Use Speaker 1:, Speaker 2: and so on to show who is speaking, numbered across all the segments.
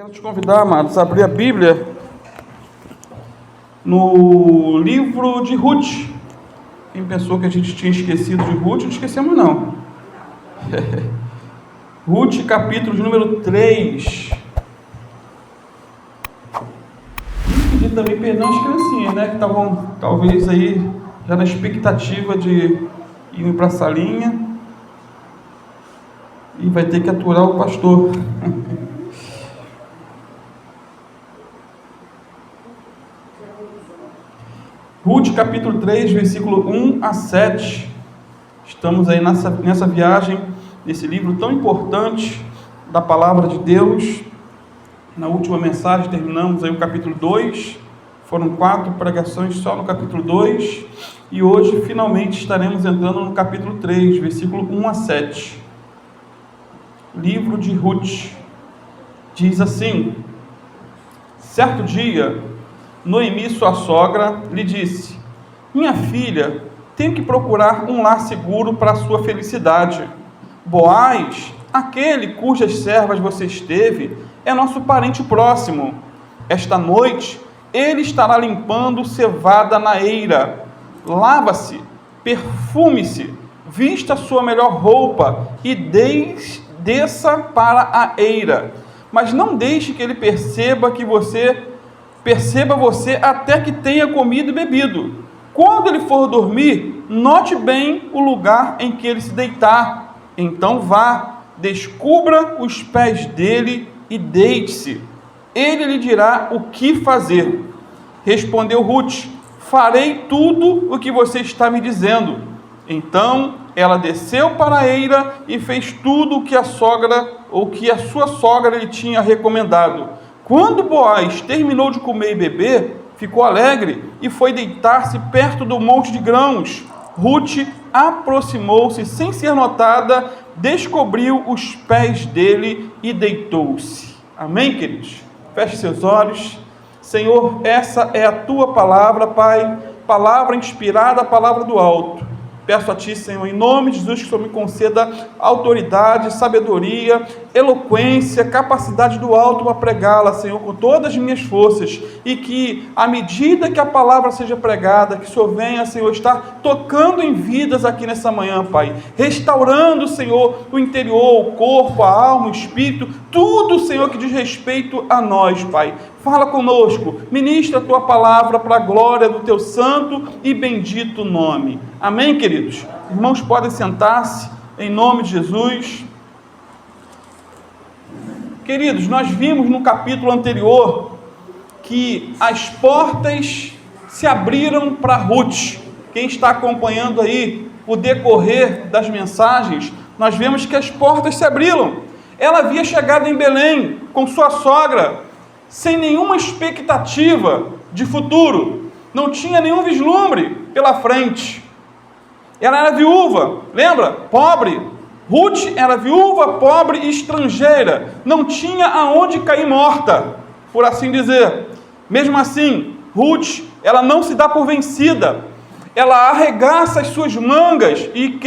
Speaker 1: Quero te convidar, amados, a abrir a Bíblia no livro de Ruth. Quem pensou que a gente tinha esquecido de Ruth, não esquecemos não. Ruth, capítulo de número 3. E pedir também perdão às criancinhas, né? Que estavam talvez aí já na expectativa de ir para a salinha. E vai ter que aturar o pastor. Ruth, capítulo 3, versículo 1 a 7. Estamos aí nessa viagem, nesse livro tão importante da palavra de Deus. Na última mensagem terminamos aí o capítulo 2. Foram 4 pregações só no capítulo 2. E hoje finalmente estaremos entrando no capítulo 3, versículo 1 a 7. Livro de Ruth. Diz assim: certo dia, Noemi, sua sogra, lhe disse: minha filha, tenho que procurar um lar seguro para a sua felicidade. Boaz, aquele cujas servas você esteve, é nosso parente próximo. Esta noite, ele estará limpando cevada na eira. Lava-se, perfume-se, vista sua melhor roupa e desça para a eira. Mas não deixe que ele perceba você até que tenha comido e bebido. Quando ele for dormir, note bem o lugar em que ele se deitar. Então vá, descubra os pés dele e deite-se. Ele lhe dirá o que fazer. Respondeu Ruth: farei tudo o que você está me dizendo. Então ela desceu para a eira e fez tudo o que a sua sogra lhe tinha recomendado. Quando Boaz terminou de comer e beber, ficou alegre e foi deitar-se perto do monte de grãos. Ruth aproximou-se sem ser notada, descobriu os pés dele e deitou-se. Amém, queridos? Feche seus olhos. Senhor, essa é a tua palavra, Pai, palavra inspirada, palavra do alto. Peço a Ti, Senhor, em nome de Jesus, que o Senhor me conceda autoridade, sabedoria, eloquência, capacidade do alto para pregá-la, Senhor, com todas as minhas forças, e que, à medida que a palavra seja pregada, que o Senhor venha, Senhor, estar tocando em vidas aqui nessa manhã, Pai, restaurando, Senhor, o interior, o corpo, a alma, o espírito, tudo, Senhor, que diz respeito a nós, Pai. Fala conosco, ministra a Tua palavra para a glória do Teu santo e bendito nome. Amém, queridos? Irmãos, podem sentar-se, em nome de Jesus. Queridos, nós vimos no capítulo anterior que as portas se abriram para Ruth. Quem está acompanhando aí o decorrer das mensagens, nós vemos que as portas se abriram. Ela havia chegado em Belém com sua sogra, sem nenhuma expectativa de futuro, não tinha nenhum vislumbre pela frente. Ela era viúva, lembra? Pobre. Ruth era viúva, pobre e estrangeira, não tinha aonde cair morta, por assim dizer. Mesmo assim, Ruth, ela não se dá por vencida, ela arregaça as suas mangas e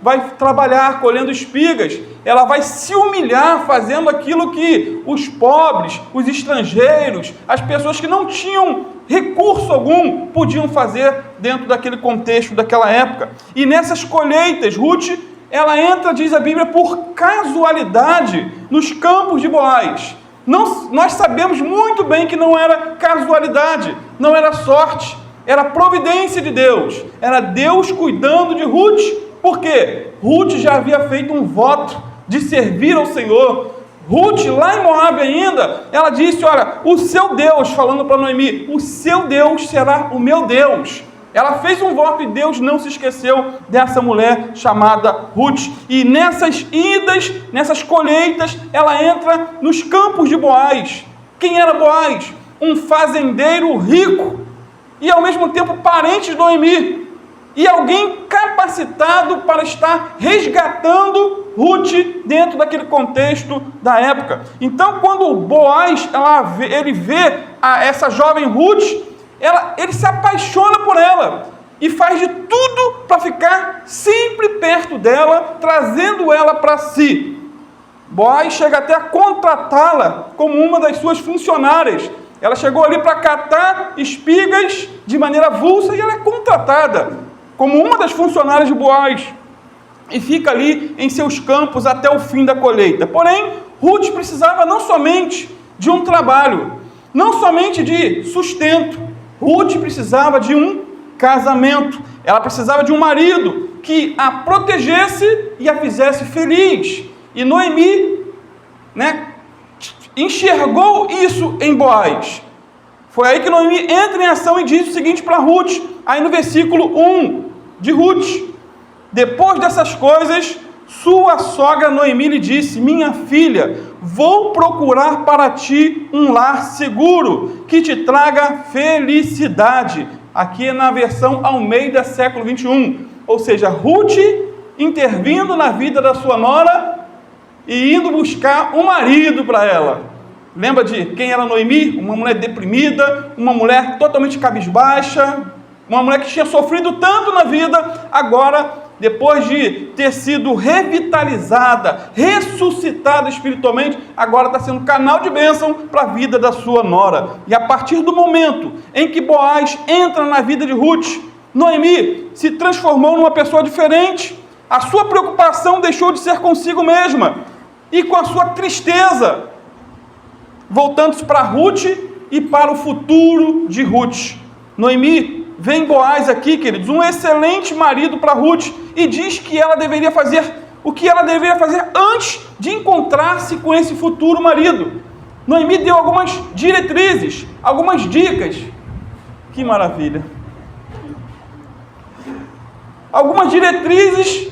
Speaker 1: vai trabalhar colhendo espigas, ela vai se humilhar fazendo aquilo que os pobres, os estrangeiros, as pessoas que não tinham recurso algum podiam fazer dentro daquele contexto, daquela época. E nessas colheitas, Ruth, ela entra, diz a Bíblia, por casualidade nos campos de Boaz. Nós sabemos muito bem que não era casualidade, não era sorte, era providência de Deus, era Deus cuidando de Ruth. Por quê? Ruth já havia feito um voto de servir ao Senhor. Ruth, lá em Moabe ainda, ela disse: olha, o seu Deus, falando para Noemi, o seu Deus será o meu Deus. Ela fez um voto e Deus não se esqueceu dessa mulher chamada Ruth. E nessas idas, nessas colheitas, ela entra nos campos de Boaz. Quem era Boaz? Um fazendeiro rico e ao mesmo tempo parente de Noemi. E alguém capacitado para estar resgatando Ruth dentro daquele contexto da época. Então, quando Boaz ele vê essa jovem Ruth, ele se apaixona por ela e faz de tudo para ficar sempre perto dela, trazendo ela para si. Boaz chega até a contratá-la como uma das suas funcionárias. Ela chegou ali para catar espigas de maneira avulsa e ela é contratada como uma das funcionárias de Boaz. E fica ali em seus campos até o fim da colheita. Porém, Ruth precisava não somente de um trabalho, não somente de sustento. Ruth precisava de um casamento. Ela precisava de um marido que a protegesse e a fizesse feliz. E Noemi, enxergou isso em Boaz. Foi aí que Noemi entra em ação e diz o seguinte para Ruth, aí no versículo 1 de Ruth: depois dessas coisas, sua sogra Noemi lhe disse: minha filha, vou procurar para ti um lar seguro, que te traga felicidade. Aqui é na versão Almeida, século 21. Ou seja, Ruth intervindo na vida da sua nora e indo buscar um marido para ela. Lembra de quem era Noemi? Uma mulher deprimida, uma mulher totalmente cabisbaixa, uma mulher que tinha sofrido tanto na vida, agora, depois de ter sido revitalizada, ressuscitada espiritualmente, agora está sendo canal de bênção para a vida da sua nora. E a partir do momento em que Boaz entra na vida de Ruth, Noemi se transformou numa pessoa diferente. A sua preocupação deixou de ser consigo mesma e com a sua tristeza, voltando-se para Ruth e para o futuro de Ruth. Noemi vê em Boaz aqui, queridos, um excelente marido para Ruth e diz que ela deveria fazer o que ela deveria fazer antes de encontrar-se com esse futuro marido. Noemi deu algumas diretrizes, algumas dicas. Que maravilha! Algumas diretrizes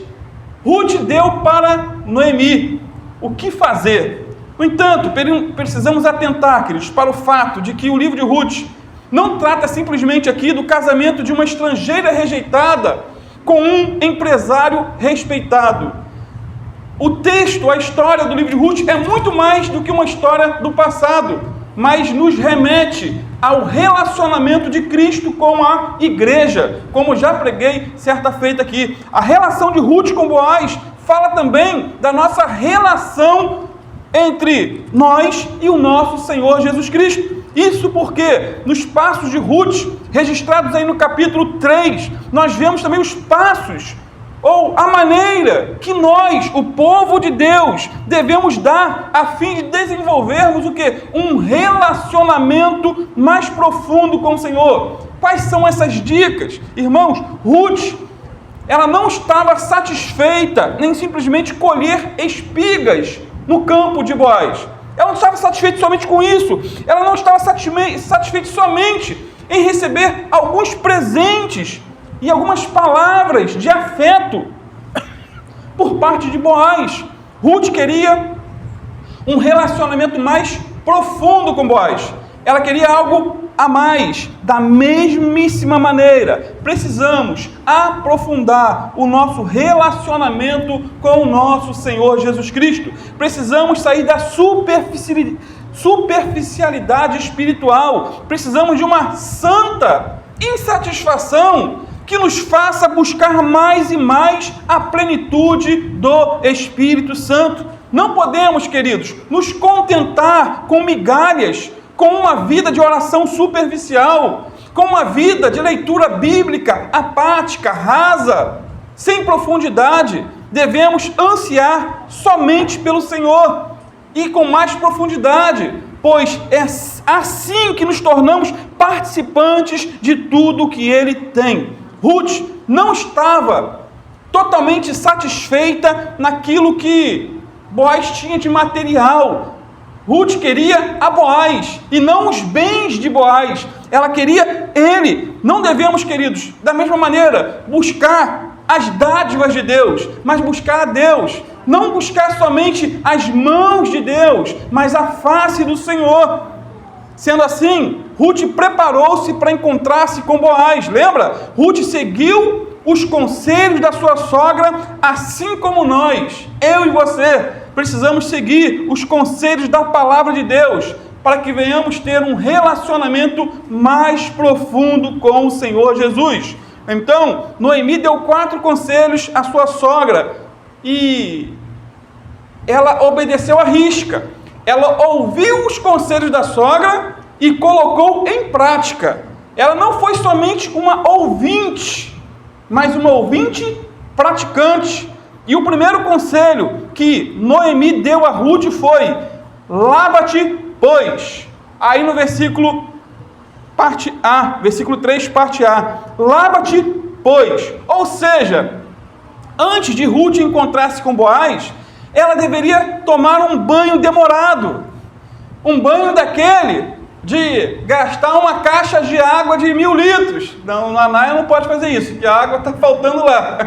Speaker 1: Ruth deu para Noemi. O que fazer? No entanto, precisamos atentar, queridos, para o fato de que o livro de Ruth não trata simplesmente aqui do casamento de uma estrangeira rejeitada com um empresário respeitado. O texto, a história do livro de Ruth é muito mais do que uma história do passado, mas nos remete ao relacionamento de Cristo com a igreja, como já preguei certa feita aqui. A relação de Ruth com Boaz fala também da nossa relação entre nós e o nosso Senhor Jesus Cristo. Isso porque nos passos de Ruth, registrados aí no capítulo 3, nós vemos também os passos, ou a maneira que nós, o povo de Deus, devemos dar a fim de desenvolvermos o quê? Um relacionamento mais profundo com o Senhor. Quais são essas dicas? Irmãos, Ruth, ela não estava satisfeita em simplesmente colher espigas no campo de Boaz. Ela não estava satisfeita somente com isso. Ela não estava satisfeita somente em receber alguns presentes e algumas palavras de afeto por parte de Boaz. Ruth queria um relacionamento mais profundo com Boaz. Ela queria algo a mais. Da mesmíssima maneira, precisamos aprofundar o nosso relacionamento com o nosso Senhor Jesus Cristo. Precisamos sair da superficialidade espiritual. Precisamos de uma santa insatisfação que nos faça buscar mais e mais a plenitude do Espírito Santo. Não podemos, queridos, nos contentar com migalhas, com uma vida de oração superficial, com uma vida de leitura bíblica apática, rasa, sem profundidade. Devemos ansiar somente pelo Senhor e com mais profundidade, pois é assim que nos tornamos participantes de tudo que Ele tem. Ruth não estava totalmente satisfeita naquilo que Boaz tinha de material. Ruth queria a Boaz e não os bens de Boaz. Ela queria ele. Não devemos, queridos, da mesma maneira, buscar as dádivas de Deus, mas buscar a Deus. Não buscar somente as mãos de Deus, mas a face do Senhor. Sendo assim, Ruth preparou-se para encontrar-se com Boaz. Lembra? Ruth seguiu os conselhos da sua sogra, assim como nós, eu e você, precisamos seguir os conselhos da palavra de Deus, para que venhamos ter um relacionamento mais profundo com o Senhor Jesus. Então, Noemi deu 4 conselhos à sua sogra, e ela obedeceu à risca. Ela ouviu os conselhos da sogra e colocou em prática. Ela não foi somente uma ouvinte, mas uma ouvinte praticante. E o primeiro conselho que Noemi deu a Ruth foi: lava-te, pois. Aí no versículo parte A, versículo 3, parte A, lava-te, pois. Ou seja, antes de Ruth encontrar-se com Boaz, ela deveria tomar um banho demorado, um banho daquele de gastar uma caixa de água de 1.000 litros. Não, na Anaia não pode fazer isso, porque a água está faltando lá.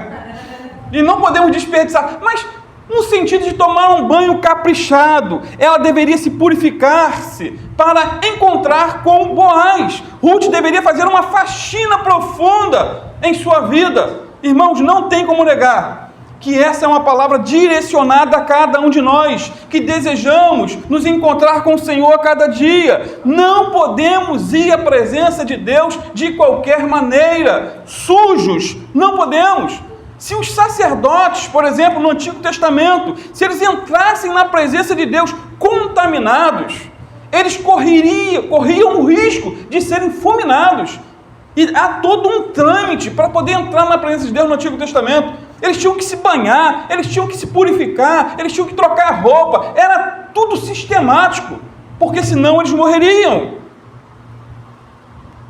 Speaker 1: E não podemos desperdiçar, mas no sentido de tomar um banho caprichado. Ela deveria se purificar-se para encontrar com Boaz. Ruth deveria fazer uma faxina profunda em sua vida. Irmãos, não tem como negar que essa é uma palavra direcionada a cada um de nós, que desejamos nos encontrar com o Senhor a cada dia. Não podemos ir à presença de Deus de qualquer maneira, sujos, não podemos. Se os sacerdotes, por exemplo, no Antigo Testamento, se eles entrassem na presença de Deus contaminados, eles corriam o risco de serem fulminados. E há todo um trâmite para poder entrar na presença de Deus no Antigo Testamento. Eles tinham que se banhar, eles tinham que se purificar, eles tinham que trocar a roupa. Era tudo sistemático, porque senão eles morreriam.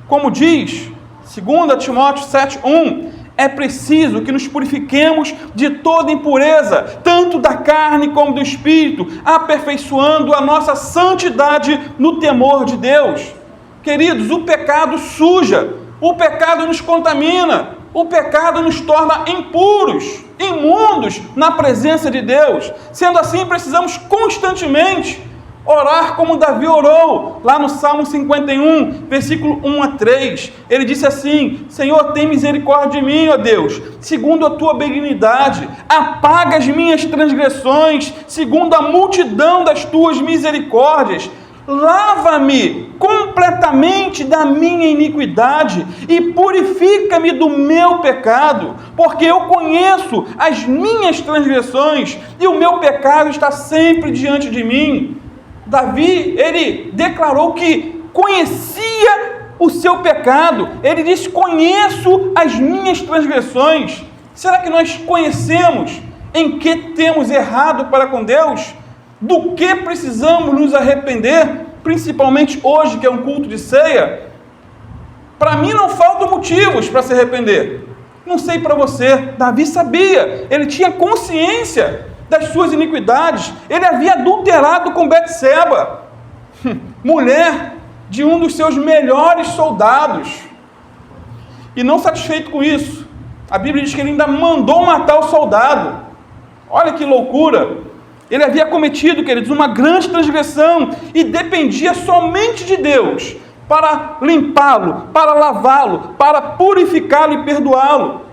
Speaker 1: Como diz 2 Timóteo 7:1, é preciso que nos purifiquemos de toda impureza, tanto da carne como do espírito, aperfeiçoando a nossa santidade no temor de Deus. Queridos, o pecado suja, o pecado nos contamina, o pecado nos torna impuros, imundos na presença de Deus. Sendo assim, precisamos constantemente orar como Davi orou, lá no Salmo 51, versículo 1 a 3. Ele disse assim: Senhor, tem misericórdia de mim, ó Deus, segundo a tua benignidade, apaga as minhas transgressões, segundo a multidão das tuas misericórdias. Lava-me completamente da minha iniquidade e purifica-me do meu pecado, porque eu conheço as minhas transgressões e o meu pecado está sempre diante de mim. Davi, ele declarou que conhecia o seu pecado. Ele disse: conheço as minhas transgressões. Será que nós conhecemos em que temos errado para com Deus? Do que precisamos nos arrepender? Principalmente hoje, que é um culto de ceia. Para mim não faltam motivos para se arrepender. Não sei para você. Davi sabia, ele tinha consciência das suas iniquidades. Ele havia adulterado com Betseba, mulher de um dos seus melhores soldados. E não satisfeito com isso, a Bíblia diz que ele ainda mandou matar o soldado. Olha que loucura! Ele havia cometido, queridos, uma grande transgressão e dependia somente de Deus para limpá-lo, para lavá-lo, para purificá-lo e perdoá-lo.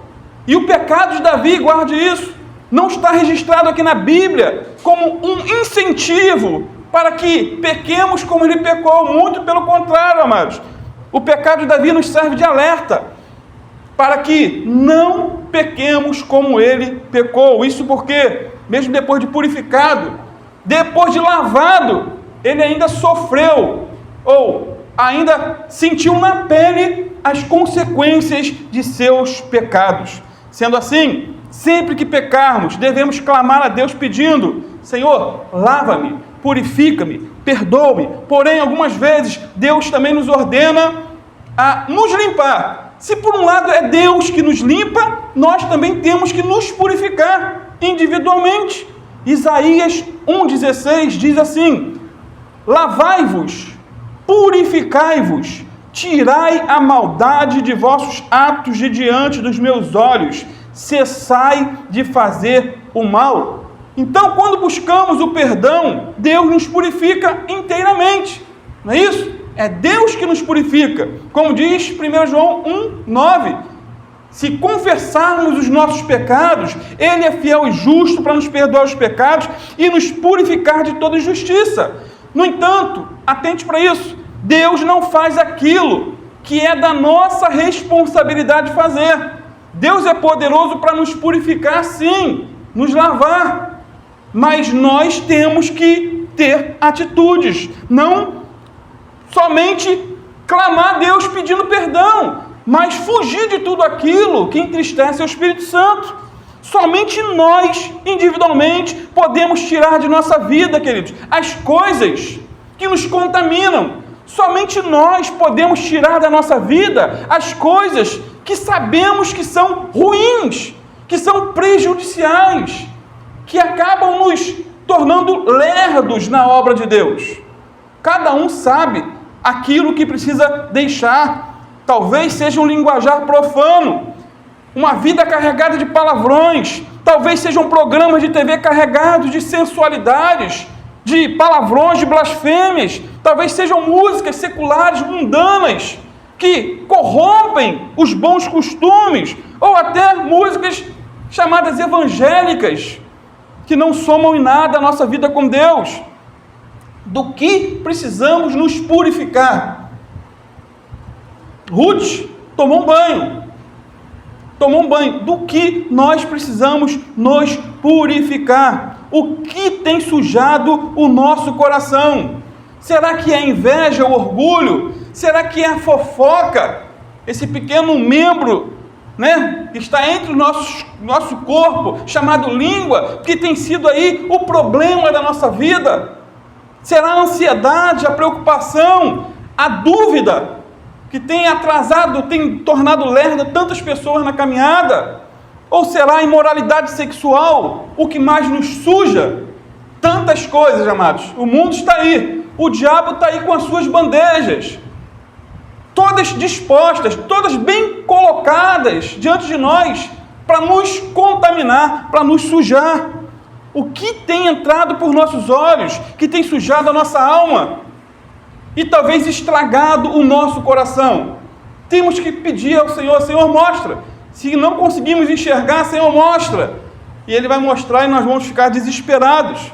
Speaker 1: E o pecado de Davi, guarde isso, não está registrado aqui na Bíblia como um incentivo para que pequemos como ele pecou. Muito pelo contrário, amados. O pecado de Davi nos serve de alerta para que não pequemos como ele pecou. Isso porque, mesmo depois de purificado, depois de lavado, ele ainda sofreu, ou ainda sentiu na pele as consequências de seus pecados. Sendo assim, sempre que pecarmos, devemos clamar a Deus pedindo: Senhor, lava-me, purifica-me, perdoa-me. Porém, algumas vezes, Deus também nos ordena a nos limpar. Se por um lado é Deus que nos limpa, nós também temos que nos purificar individualmente. Isaías 1,16 diz assim: lavai-vos, purificai-vos, tirai a maldade de vossos atos de diante dos meus olhos, cessai de fazer o mal. Então, quando buscamos o perdão, Deus nos purifica inteiramente, não é isso? É Deus que nos purifica, como diz 1 João 1,9. Se confessarmos os nossos pecados, Ele é fiel e justo para nos perdoar os pecados e nos purificar de toda injustiça. No entanto, atente para isso, Deus não faz aquilo que é da nossa responsabilidade fazer. Deus é poderoso para nos purificar, sim, nos lavar. mas nós temos que ter atitudes, não somente clamar a Deus pedindo perdão, mas fugir de tudo aquilo que entristece o Espírito Santo. Somente nós, individualmente, podemos tirar de nossa vida, queridos, as coisas que nos contaminam. Somente nós podemos tirar da nossa vida as coisas que sabemos que são ruins, que são prejudiciais, que acabam nos tornando lerdos na obra de Deus. Cada um sabe aquilo que precisa deixar. Talvez seja um linguajar profano, uma vida carregada de palavrões, talvez sejam programas de TV carregados de sensualidades, de palavrões, de blasfêmias, talvez sejam músicas seculares mundanas que corrompem os bons costumes, ou até músicas chamadas evangélicas, que não somam em nada a nossa vida com Deus. Do que precisamos nos purificar? Ruth tomou um banho. Do que nós precisamos nos purificar? O que tem sujado o nosso coração? Será que é a inveja, o orgulho? Será que é a fofoca? Esse pequeno membro, que está entre o nosso corpo, chamado língua, que tem sido aí o problema da nossa vida? Será a ansiedade, a preocupação, a dúvida, que tem atrasado, tem tornado lerda tantas pessoas na caminhada? Ou será a imoralidade sexual o que mais nos suja? Tantas coisas, amados. O mundo está aí, o diabo está aí com as suas bandejas, todas dispostas, todas bem colocadas diante de nós, para nos contaminar, para nos sujar. O que tem entrado por nossos olhos, que tem sujado a nossa alma e talvez estragado o nosso coração? Temos que pedir ao Senhor: Senhor, mostra. Se não conseguimos enxergar, Senhor, mostra. E Ele vai mostrar e nós vamos ficar desesperados.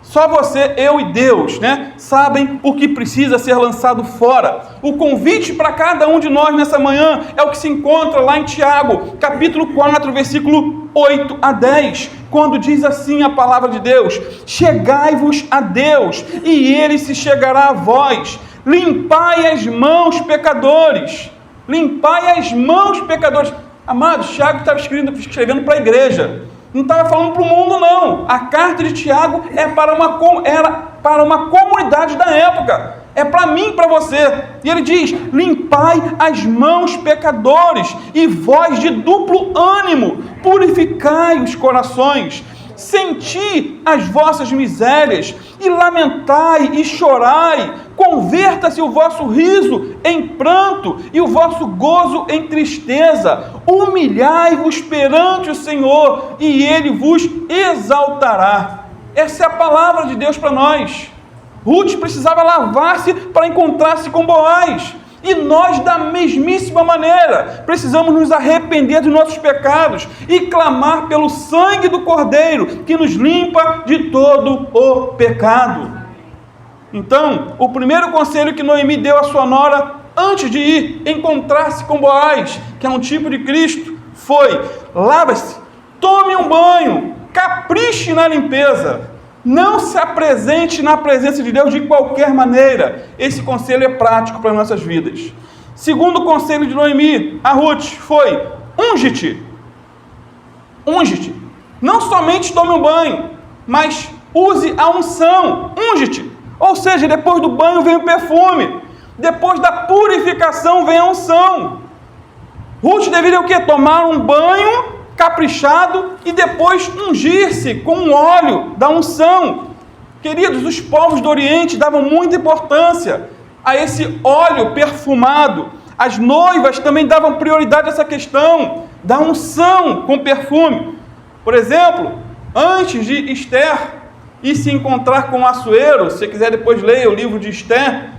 Speaker 1: Só você, eu e Deus, sabem o que precisa ser lançado fora. O convite para cada um de nós nessa manhã é o que se encontra lá em Tiago, capítulo 4, versículo 8 a 10, quando diz assim a palavra de Deus: chegai-vos a Deus, e Ele se chegará a vós. Limpai as mãos, pecadores. Limpai as mãos, pecadores. Amados, Tiago estava escrevendo para a igreja. Não estava falando para o mundo, não. A carta de Tiago era para uma comunidade da época. É para mim e para você. E ele diz: limpai as mãos, pecadores, e vós de duplo ânimo, purificai os corações. Senti as vossas misérias, e lamentai e chorai. Converta-se o vosso riso em pranto, e o vosso gozo em tristeza. Humilhai-vos perante o Senhor, e Ele vos exaltará. Essa é a palavra de Deus para nós. Ruth precisava lavar-se para encontrar-se com Boaz. E nós, da mesmíssima maneira, precisamos nos arrepender dos nossos pecados e clamar pelo sangue do Cordeiro, que nos limpa de todo o pecado. Então, o primeiro conselho que Noemi deu à sua nora, antes de ir encontrar-se com Boaz, que é um tipo de Cristo, foi: lava-se, tome um banho, capriche na limpeza. Não se apresente na presença de Deus de qualquer maneira. Esse conselho é prático para nossas vidas. Segundo conselho de Noemi a Ruth foi: unge-te. Unge-te. Não somente tome um banho, mas use a unção. Unge-te. Ou seja, depois do banho vem o perfume. Depois da purificação vem a unção. Ruth deveria o quê? Tomar um banho caprichado e depois ungir-se com um óleo da unção. Queridos, os povos do Oriente davam muita importância a esse óleo perfumado. As noivas também davam prioridade a essa questão da unção com perfume. Por exemplo, antes de Esther ir se encontrar com Assuero, se você quiser depois leia o livro de Esther,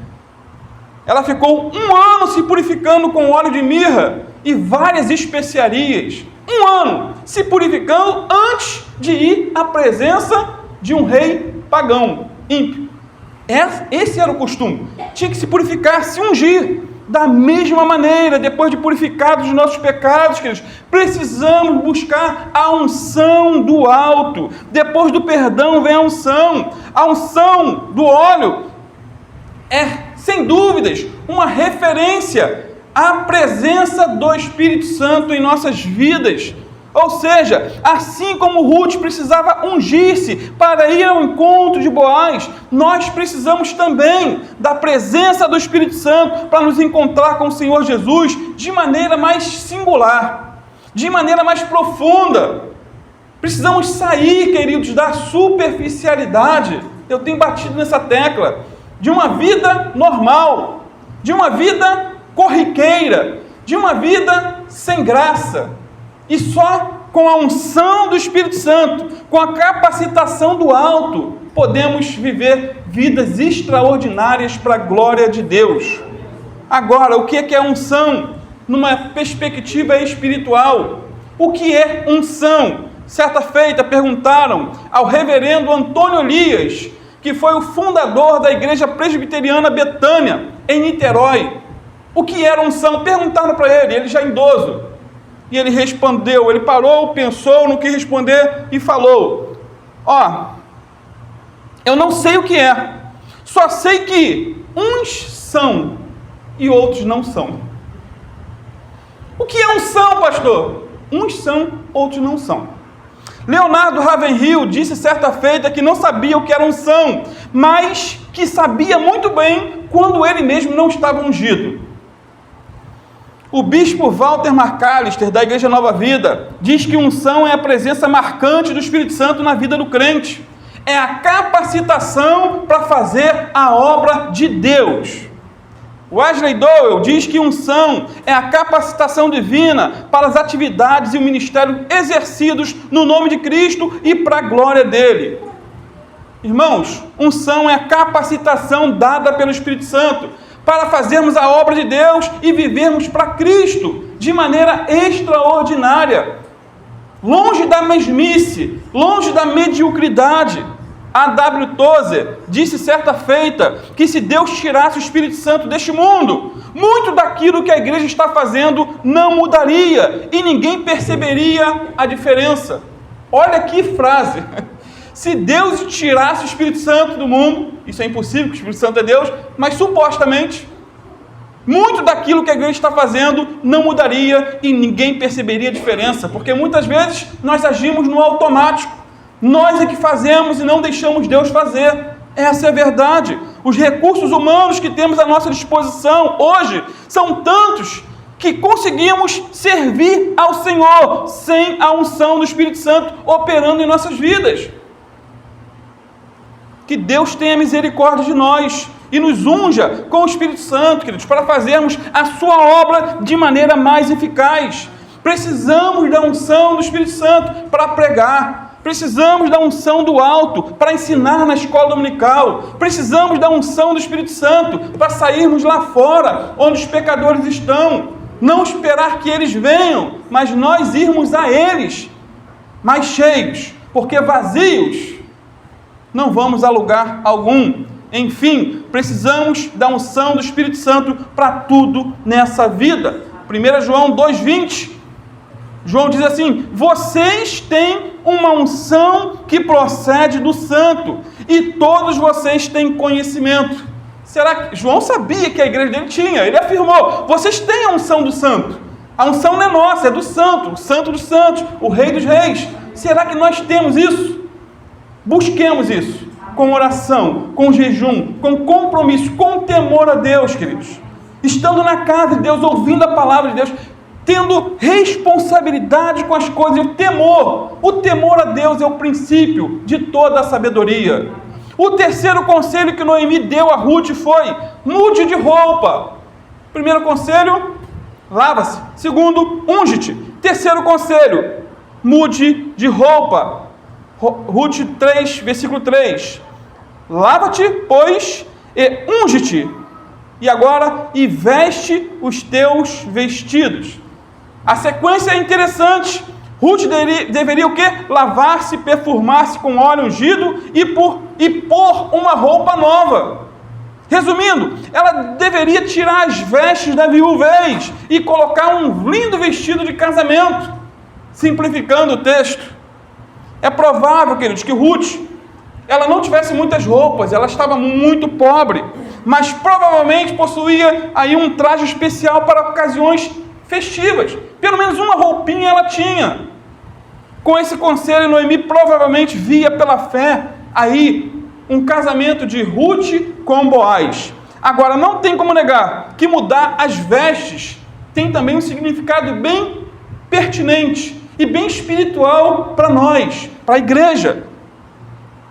Speaker 1: ela ficou 1 ano se purificando com óleo de mirra e várias especiarias. 1 ano se purificando antes de ir à presença de um rei pagão, ímpio. Esse era o costume. Tinha que se purificar, se ungir. da mesma maneira, depois de purificados dos nossos pecados, queridos, precisamos buscar a unção do alto. Depois do perdão vem a unção. A unção do óleo é, sem dúvidas, uma referência à presença do Espírito Santo em nossas vidas. Ou seja, assim como Ruth precisava ungir-se para ir ao encontro de Boaz, nós precisamos também da presença do Espírito Santo para nos encontrar com o Senhor Jesus de maneira mais singular, de maneira mais profunda. Precisamos sair, queridos, da superficialidade. Eu tenho batido nessa tecla, de uma vida normal, de uma vida corriqueira, de uma vida sem graça. E só com a unção do Espírito Santo, com a capacitação do alto, podemos viver vidas extraordinárias para a glória de Deus. Agora, o que é unção numa perspectiva espiritual? O que é unção? Certa feita perguntaram ao reverendo Antônio Elias, que foi o fundador da Igreja Presbiteriana Betânia, em Niterói. O que era unção? Perguntaram para ele já idoso. E ele respondeu, ele parou, pensou no que responder e falou: eu não sei o que é, só sei que uns são e outros não são. O que é unção, pastor? Uns são, outros não são. Leonardo Ravenhill disse certa feita que não sabia o que era unção, mas que sabia muito bem quando ele mesmo não estava ungido. O bispo Walter McAllister, da Igreja Nova Vida, diz que unção é a presença marcante do Espírito Santo na vida do crente. É a capacitação para fazer a obra de Deus. Wesley Dowell diz que unção é a capacitação divina para as atividades e o ministério exercidos no nome de Cristo e para a glória dele. Irmãos, unção é a capacitação dada pelo Espírito Santo para fazermos a obra de Deus e vivermos para Cristo de maneira extraordinária, longe da mesmice, longe da mediocridade. A W. Tozer disse certa feita que se Deus tirasse o Espírito Santo deste mundo, muito daquilo que a igreja está fazendo não mudaria e ninguém perceberia a diferença. Olha que frase! Se Deus tirasse o Espírito Santo do mundo, isso é impossível, porque o Espírito Santo é Deus, mas supostamente, muito daquilo que a igreja está fazendo não mudaria e ninguém perceberia a diferença, porque muitas vezes nós agimos no automático, nós é que fazemos e não deixamos Deus fazer. Essa é a verdade. Os recursos humanos que temos à nossa disposição hoje são tantos que conseguimos servir ao Senhor sem a unção do Espírito Santo operando em nossas vidas. Que Deus tenha misericórdia de nós e nos unja com o Espírito Santo, queridos, para fazermos a sua obra de maneira mais eficaz. Precisamos da unção do Espírito Santo para pregar. Precisamos da unção do alto para ensinar na escola dominical. Precisamos da unção do Espírito Santo para sairmos lá fora, onde os pecadores estão. Não esperar que eles venham, mas nós irmos a eles mais cheios, porque vazios não vamos a lugar algum. Enfim, precisamos da unção do Espírito Santo para tudo nessa vida. 1 João 2,20, João diz assim: vocês têm uma unção que procede do Santo, e todos vocês têm conhecimento. Será que João sabia que a igreja dele tinha? Ele afirmou: vocês têm a unção do Santo. A unção não é nossa, é do Santo, o Santo dos Santos, o Rei dos Reis. Será que nós temos isso? Busquemos isso, com oração, com jejum, com compromisso, com temor a Deus, queridos. Estando na casa de Deus, ouvindo a palavra de Deus, tendo responsabilidade com as coisas, o temor a Deus é o princípio de toda a sabedoria. O terceiro conselho que Noemi deu a Ruth foi: mude de roupa. Primeiro conselho, lava-se. Segundo, unge-te. Terceiro conselho, mude de roupa. Ruth 3, versículo 3. Lava-te, pois, e unge-te. E agora, e veste os teus vestidos. A sequência é interessante. Ruth deveria o quê? Lavar-se, perfumar-se com óleo ungido e pôr uma roupa nova. Resumindo, ela deveria tirar as vestes da viuvez e colocar um lindo vestido de casamento, simplificando o texto. É provável, queridos, que Ruth, ela não tivesse muitas roupas, ela estava muito pobre, mas provavelmente possuía aí um traje especial para ocasiões festivas. Pelo menos uma roupinha ela tinha. Com esse conselho, Noemi provavelmente via pela fé aí um casamento de Ruth com Boaz. Agora, não tem como negar que mudar as vestes tem também um significado bem pertinente e bem espiritual para nós, para a igreja,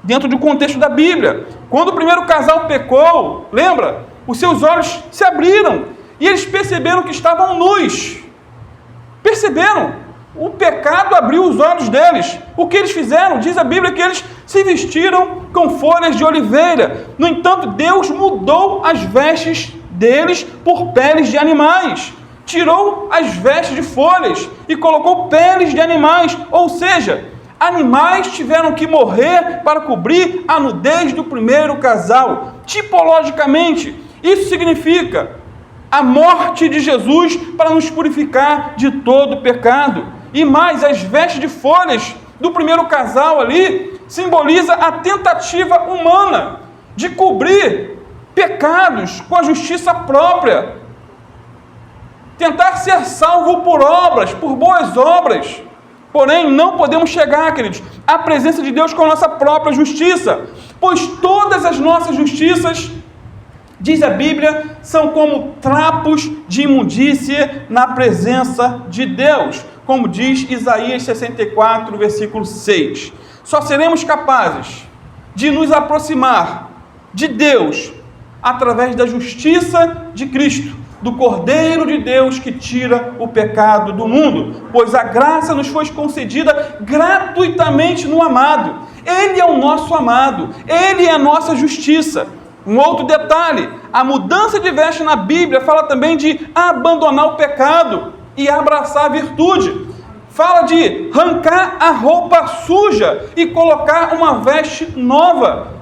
Speaker 1: dentro do contexto da Bíblia. Quando o primeiro casal pecou, lembra? Os seus olhos se abriram e eles perceberam que estavam nus. Perceberam? O pecado abriu os olhos deles. O que eles fizeram? Diz a Bíblia que eles se vestiram com folhas de oliveira. No entanto, Deus mudou as vestes deles por peles de animais. Tirou as vestes de folhas e colocou peles de animais. Ou seja, animais tiveram que morrer para cobrir a nudez do primeiro casal. Tipologicamente, isso significa a morte de Jesus para nos purificar de todo pecado. E mais, as vestes de folhas do primeiro casal ali simboliza a tentativa humana de cobrir pecados com a justiça própria. Tentar ser salvo por obras, por boas obras. Porém, não podemos chegar, queridos, à presença de Deus com a nossa própria justiça, pois todas as nossas justiças, diz a Bíblia, são como trapos de imundície na presença de Deus, como diz Isaías 64, versículo 6. Só seremos capazes de nos aproximar de Deus através da justiça de Cristo, do Cordeiro de Deus que tira o pecado do mundo, pois a graça nos foi concedida gratuitamente no amado. Ele é o nosso amado, Ele é a nossa justiça. Um outro detalhe, a mudança de veste na Bíblia fala também de abandonar o pecado e abraçar a virtude. Fala de arrancar a roupa suja e colocar uma veste nova.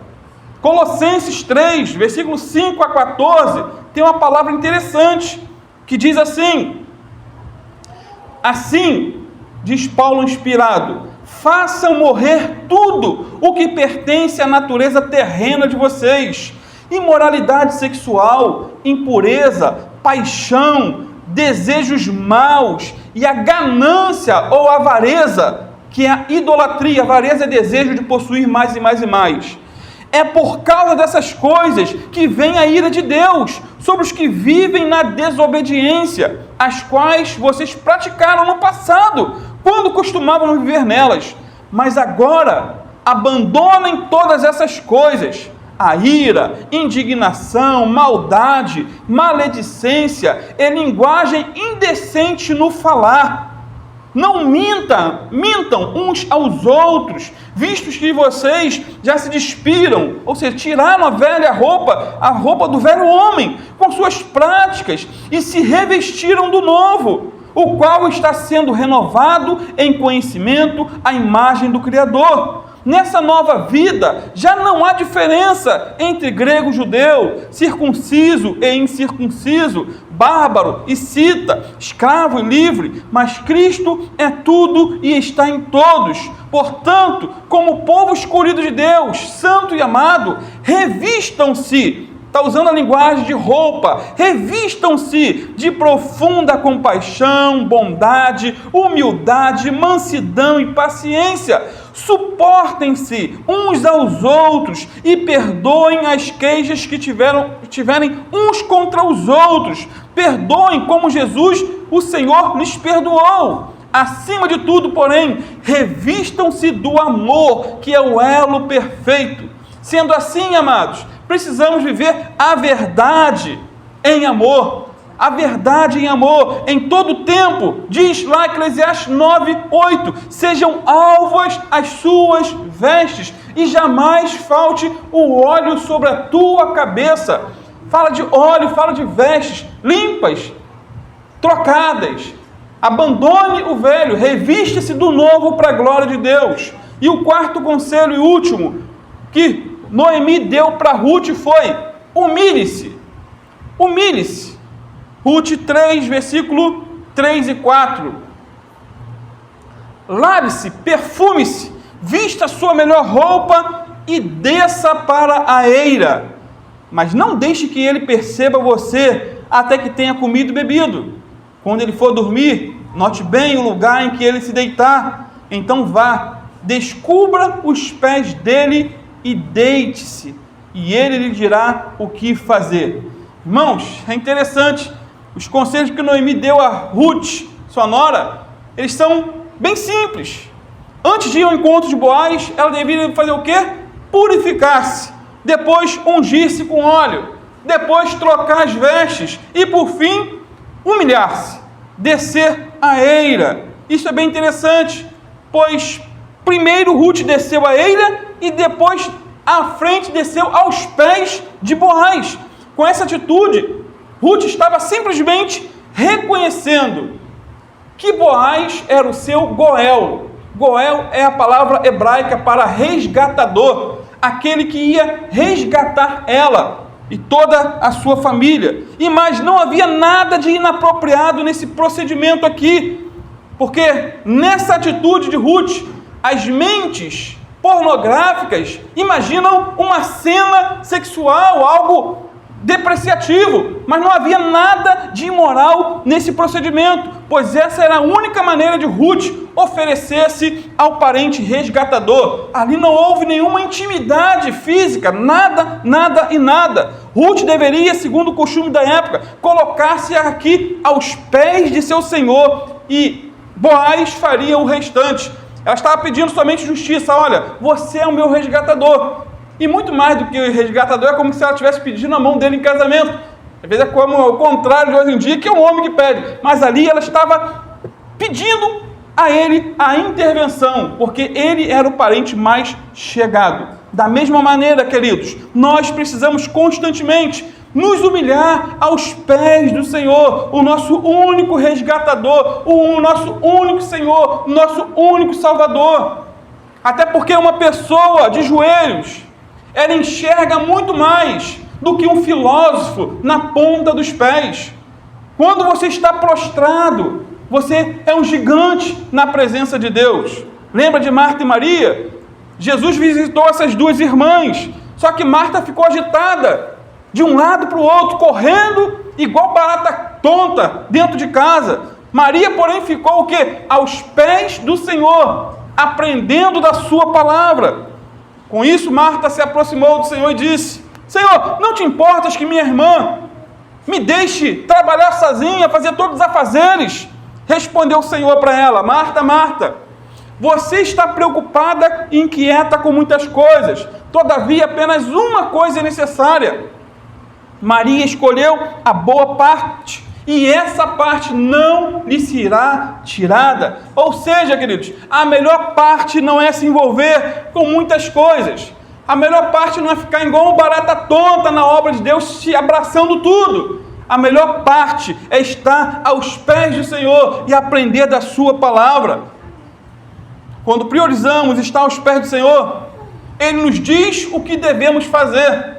Speaker 1: Colossenses 3, versículos 5 a 14, tem uma palavra interessante, que diz assim, diz Paulo inspirado, façam morrer tudo o que pertence à natureza terrena de vocês, imoralidade sexual, impureza, paixão, desejos maus e a ganância ou avareza, que é a idolatria. Avareza é desejo de possuir mais e mais e mais. É por causa dessas coisas que vem a ira de Deus sobre os que vivem na desobediência, as quais vocês praticaram no passado, quando costumavam viver nelas. Mas agora, abandonem todas essas coisas: a ira, indignação, maldade, maledicência e linguagem indecente no falar. Não mintam uns aos outros, vistos que vocês já se despiram, ou seja, tiraram a roupa do velho homem, com suas práticas, e se revestiram do novo, o qual está sendo renovado em conhecimento à imagem do Criador. Nessa nova vida, já não há diferença entre grego e judeu, circunciso e incircunciso, bárbaro e cita, escravo e livre, mas Cristo é tudo e está em todos. Portanto, como povo escolhido de Deus, santo e amado, revistam-se, está usando a linguagem de roupa, revistam-se de profunda compaixão, bondade, humildade, mansidão e paciência. Suportem-se uns aos outros e perdoem as queixas que tiverem uns contra os outros. Perdoem como Jesus, o Senhor, lhes perdoou. Acima de tudo, porém, revistam-se do amor, que é o elo perfeito. Sendo assim, amados, precisamos viver a verdade em amor. A verdade em amor, em todo o tempo, diz lá Eclesiastes 9:8, sejam alvas as suas vestes, e jamais falte o óleo sobre a tua cabeça. Fala de óleo, fala de vestes limpas, trocadas. Abandone o velho, reviste-se do novo para a glória de Deus. E o quarto conselho e último, que Noemi deu para Ruth foi: humilhe-se. Humilhe-se. Ruth 3, versículo 3 e 4. Lave-se, perfume-se, vista a sua melhor roupa e desça para a eira. Mas não deixe que ele perceba você até que tenha comido e bebido. Quando ele for dormir, note bem o lugar em que ele se deitar. Então vá, descubra os pés dele e deite-se, e ele lhe dirá o que fazer. Irmãos, é interessante, os conselhos que Noemi deu a Ruth, sua nora, eles são bem simples. Antes de ir ao encontro de Boaz, ela deveria fazer o quê? Purificar-se, depois ungir-se com óleo, depois trocar as vestes e, por fim, humilhar-se, descer a eira. Isso é bem interessante, pois primeiro Ruth desceu a eira e depois à frente desceu aos pés de Boaz. Com essa atitude, Ruth estava simplesmente reconhecendo que Boaz era o seu Goel. Goel é a palavra hebraica para resgatador, aquele que ia resgatar ela e toda a sua família. E mais, não havia nada de inapropriado nesse procedimento aqui, porque nessa atitude de Ruth, as mentes pornográficas imaginam uma cena sexual, algo depreciativo, mas não havia nada de imoral nesse procedimento, pois essa era a única maneira de Ruth oferecer-se ao parente resgatador. Ali não houve nenhuma intimidade física, nada. Ruth deveria, segundo o costume da época, colocar-se aqui aos pés de seu senhor e Boaz faria o restante. Ela estava pedindo somente justiça. Olha, você é o meu resgatador. E muito mais do que o resgatador, é como se ela estivesse pedindo a mão dele em casamento. Às vezes é como o contrário de hoje em dia, que é um homem que pede. Mas ali ela estava pedindo a ele a intervenção, porque ele era o parente mais chegado. Da mesma maneira, queridos, nós precisamos constantemente nos humilhar aos pés do Senhor, o nosso único resgatador, o nosso único Senhor, o nosso único Salvador. Até porque uma pessoa de joelhos, ela enxerga muito mais do que um filósofo na ponta dos pés. Quando você está prostrado, você é um gigante na presença de Deus. Lembra de Marta e Maria? Jesus visitou essas duas irmãs, só que Marta ficou agitada, de um lado para o outro, correndo igual barata tonta dentro de casa. Maria, porém, ficou o quê? Aos pés do Senhor, aprendendo da sua palavra. Com isso, Marta se aproximou do Senhor e disse: Senhor, não te importas que minha irmã me deixe trabalhar sozinha, fazer todos os afazeres? Respondeu o Senhor para ela: Marta, Marta, você está preocupada e inquieta com muitas coisas, todavia apenas uma coisa é necessária. Maria escolheu a boa parte, e essa parte não lhe será tirada. Ou seja, queridos, a melhor parte não é se envolver com muitas coisas. A melhor parte não é ficar igual uma barata tonta na obra de Deus, se abraçando tudo. A melhor parte é estar aos pés do Senhor e aprender da sua palavra. Quando priorizamos estar aos pés do Senhor, Ele nos diz o que devemos fazer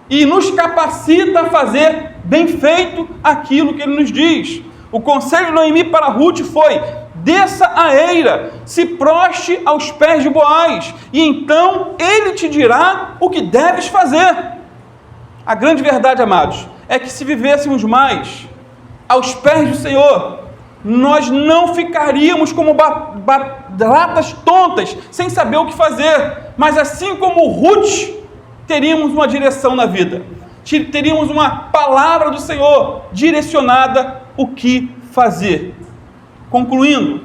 Speaker 1: e nos capacita a fazer bem feito aquilo que Ele nos diz. O conselho de Noemi para Ruth foi: desça a eira, se proste aos pés de Boaz, e então ele te dirá o que deves fazer. A grande verdade, amados, é que se vivêssemos mais aos pés do Senhor, nós não ficaríamos como baratas tontas, sem saber o que fazer, mas assim como Ruth, teríamos uma direção na vida, teríamos uma palavra do Senhor direcionada o que fazer. Concluindo,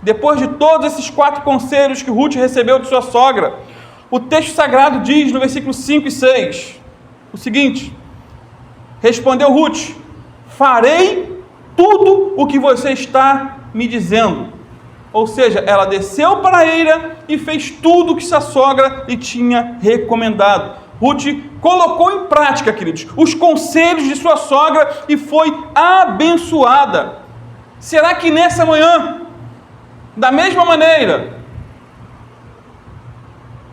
Speaker 1: depois de todos esses 4 conselhos que Ruth recebeu de sua sogra, o texto sagrado diz no versículo 5 e 6 o seguinte: respondeu Ruth: farei tudo o que você está me dizendo. Ou seja, ela desceu para a eira e fez tudo o que sua sogra lhe tinha recomendado. Ruth colocou em prática, queridos, os conselhos de sua sogra e foi abençoada. Será que nessa manhã, da mesma maneira,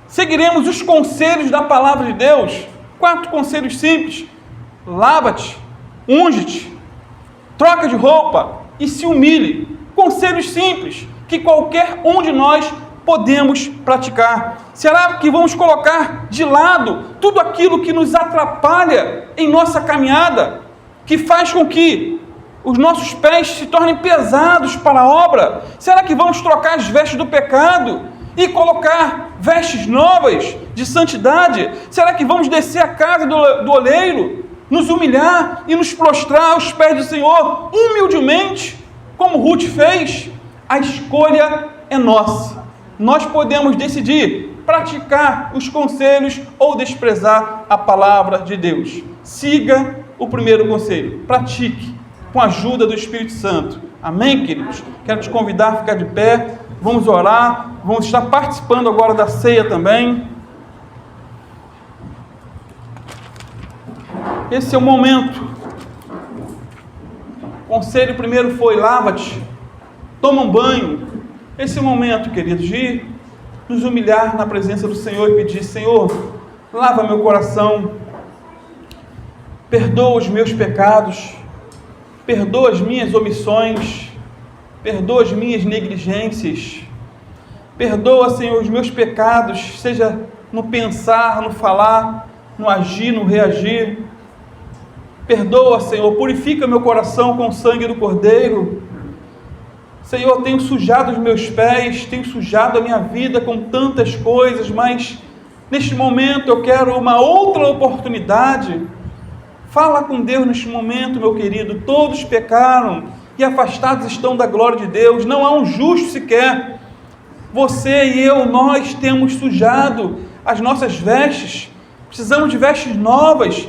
Speaker 1: seguiremos os conselhos da palavra de Deus? 4 conselhos simples: lava-te, unge-te, troca de roupa e se humilhe. Conselhos simples que qualquer um de nós podemos praticar. Será que vamos colocar de lado tudo aquilo que nos atrapalha em nossa caminhada, que faz com que os nossos pés se tornem pesados para a obra? Será que vamos trocar as vestes do pecado e colocar vestes novas de santidade? Será que vamos descer a casa do oleiro, nos humilhar e nos prostrar aos pés do Senhor humildemente, como Ruth fez? A escolha é nossa. Nós podemos decidir praticar os conselhos ou desprezar a palavra de Deus. Siga o primeiro conselho, pratique com a ajuda do Espírito Santo. Amém, queridos? Quero te convidar a ficar de pé, vamos orar, vamos estar participando agora da ceia também. Esse é o momento. O conselho primeiro foi: lava-te, toma um banho. Esse é o momento, queridos, de nos humilhar na presença do Senhor e pedir: Senhor, lava meu coração, perdoa os meus pecados, perdoa as minhas omissões, perdoa as minhas negligências, perdoa, Senhor, os meus pecados, seja no pensar, no falar, no agir, no reagir. Perdoa, Senhor, purifica meu coração com o sangue do Cordeiro. Senhor, tenho sujado os meus pés, tenho sujado a minha vida com tantas coisas, mas neste momento eu quero uma outra oportunidade. Fala com Deus neste momento, meu querido. Todos pecaram e afastados estão da glória de Deus, não há um justo sequer. Você e eu, nós temos sujado as nossas vestes, precisamos de vestes novas,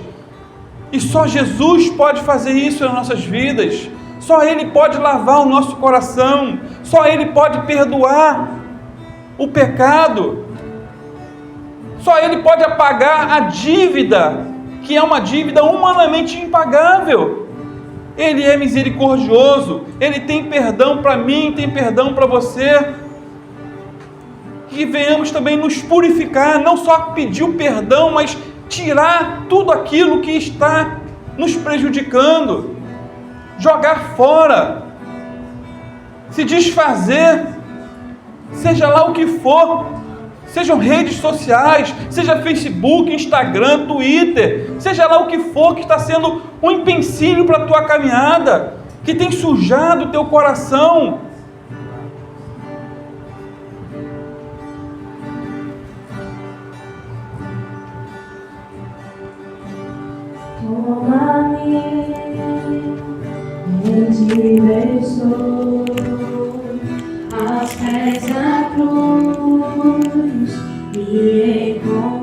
Speaker 1: e só Jesus pode fazer isso nas nossas vidas. Só Ele pode lavar o nosso coração, só Ele pode perdoar o pecado, só Ele pode apagar a dívida, que é uma dívida humanamente impagável. Ele é misericordioso, Ele tem perdão para mim, tem perdão para você. Que venhamos também nos purificar, não só pedir o perdão, mas tirar tudo aquilo que está nos prejudicando, jogar fora, se desfazer, seja lá o que for, sejam redes sociais, seja Facebook, Instagram, Twitter, seja lá o que for que está sendo um empecilho para a tua caminhada, que tem sujado o teu coração.
Speaker 2: Toma-me em direção aos pés da cruz, me encontra.